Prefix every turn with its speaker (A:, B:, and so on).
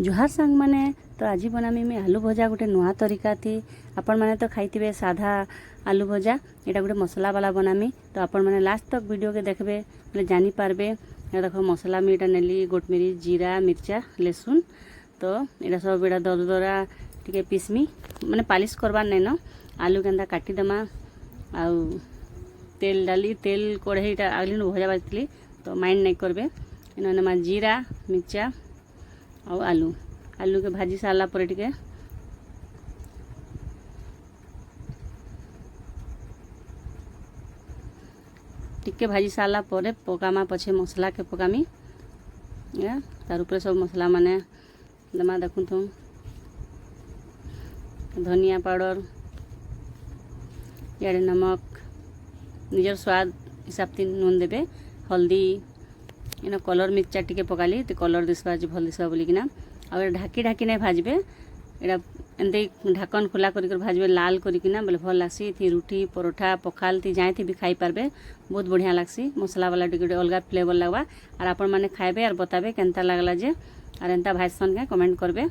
A: जुहार सांग माने तो आज बनामी मैं आलू भजा गोटे नुआ तरीका थी। आपण मैंने तो खाई साधा आलू भजा, यहाँ गोटे मसला वाला बनामी। तो आपण मैंने लास्ट तक वीडियो के देखबे बोले जानी पारबे। देखो मसला में यहाँ नेली गोटमिरी, जीरा, मिर्चा, लहसुन। तो यहाँ सब यहाँ दर दरा टे पिसमी, मैंने पालिश करवार नहीं न। आलू के काटिदेमा आउ तेल डाली, तेल कढ़ईटा आगली भजा बाजती तो माइंड नहीं करबे। इन्होंने जीरा, मिर्चा और आलू आलू के भाजी सारा पर टिके भाजी सारा पर पकामा पछे मसला के पकामी। या तार ऊपर सब मसला माने दमा देखु तुम धनिया पाउडर, यारे नमक निजर स्वाद हिसाब से नून देबे, हल्दी इन कलर मिर्चा टिके पकाली तो कलर दिसवा भल दिसवा बोलिकिना। और ढाकी ढाकी नहीं भाजबे, यहाँ एमती ढाकन खोला कर भाजबे लाल करिकिना बोले भल लासी। थी रुटी परोठा पखाल थी जाए थी भी खाई पारबे, बहुत बढ़िया लागसी। मसला वाला टिके अलग फ्लेवर लगवा। और आपण मैंने खाइबे और बताबे केनता लागला जे, और एंता भाजसन के कमेंट करबे।